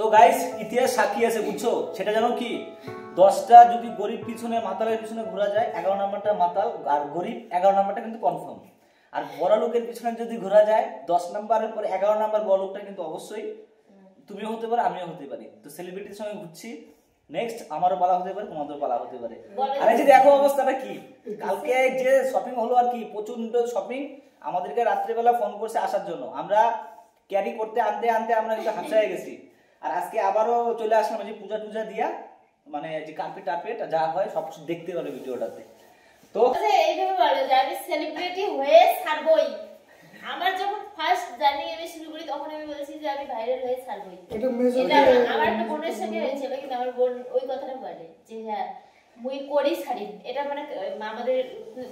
তো গাইস ইতিহাস সাক্ষী আছে বুঝছো, সেটা জানো কি 10টা যদি গরিব পিছনে মাতালের পিছনে ঘোরা যায় 11 নাম্বারটা মাতাল আর গরিব, 11 নাম্বারটা কিন্তু কনফার্ম। আর বড় লোকের পিছনে যদি ঘোরা যায় 10 নাম্বারের পরে 11 নাম্বার বড় লোকটা কিন্তু অবশ্যই তুমিও হতে পারো আমিও হতে পারি। তো সেলিব্রিটির সঙ্গে ঘুরছি, নেক্সট আমারও পালা হতে পারে তোমাদেরও পালা হতে পারে। আর এই যে দেখো অবস্থাটা কি, কালকে যে শপিং হলো আর কি, প্রচন্ড শপিং। আমাদেরকে রাত্রিবেলা ফোন করছে আসার জন্য, আমরা ক্যারি করতে আনতে আনতে আমরা কিন্তু হাঁপিয়ে গেছি। আর আজকে আবারও চলে আসলাম যে পূজা টুজা দিয়া, মানে যে কার্পেট টার্পেট যা হয় সব কিছু দেখতে পারবে ভিডিওটাতে। তো এইভাবে বলো যে আমি সেলিব্রিটি হয়ে ছাড়বই। আমার যখন ফার্স্ট জার্নি আমি শুরু করি তখন আমি বলেছি যে আমি ভাইরাল হয়ে ছাড়বই। এটা আমার একটা বোনের সঙ্গে হয়েছিল, কিন্তু আমার বোন ওই কথাটা বলে যে হ্যাঁ মুই করি ছাড়ি। এটা মানে আমাদের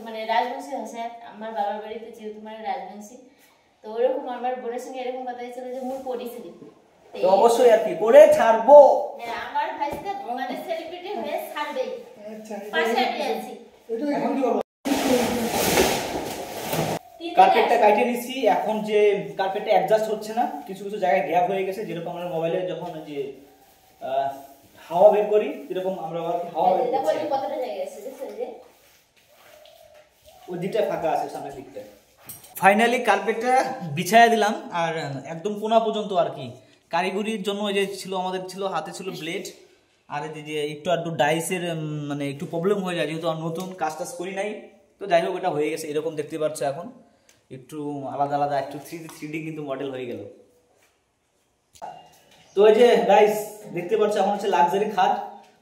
মানে রাজবংশী ভাষা, আমার বাবার বাড়িতে যেহেতু মানে রাজবংশী, তো ওরকম আমার বোনের সঙ্গে এরকম কথা হয়েছিল যে মুই করি ছাড়ি। তো অবশ্যই আর কি করে ছাড়বো। হ্যাঁ আমার ভাইটা মানে সেলিব্রিটি হয়ে ছাড়বেই। আচ্ছা পাশে আমি আছি। এখন কি করব? কার্পেটটা কাটিয়ে নিছি, এখন যে কার্পেটটা অ্যাডজাস্ট হচ্ছে না, কিছু কিছু জায়গায় গ্যাপ হয়ে গেছে। যেরকম আমরা মোবাইলে যখন যে হাওয়া বের করি এরকম আমরা হাওয়া বের করছি। দেখো কতটা জায়গা আছে দেখছেন যে ওই দিকটা ফাঁকা আছে সামনের দিকটা। ফাইনালি কার্পেটটা বিছায়া দিলাম, আর একদম কোনা পর্যন্ত আর কি। কারিগরির জন্য যে ছিল আমাদের ছিল হাতে ছিল ব্লেড, আর এই যে একটু আধটু ডাইসের মানে একটু প্রবলেম হয়ে যায়, যেহেতু আর নতুন কাজ টাজ করি নাই। তো যাই হোক এটা হয়ে গেছে, এরকম দেখতে পাচ্ছ এখন একটু আলাদা আলাদা, একটু 3D কিন্তু মডেল হয়ে গেল। তো এই যে গাইস দেখতে পাচ্ছ এখন হচ্ছে লাক্সারি খাট,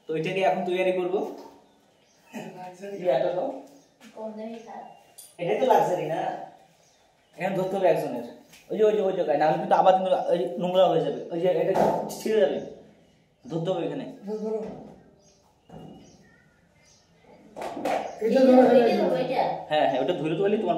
তো এটাকে এখন তৈরি করব। এটাই তো লাক্সারি না, এখানে ধরতে হবে একজনের। ওই জায়গায়, নাহলে কিন্তু আবার কিন্তু নোংরা হয়ে যাবে, ওই যে এটা ছিঁড়ে যাবে, ধরতে হবে এখানে। হ্যাঁ ওটা ধরে তো তোমার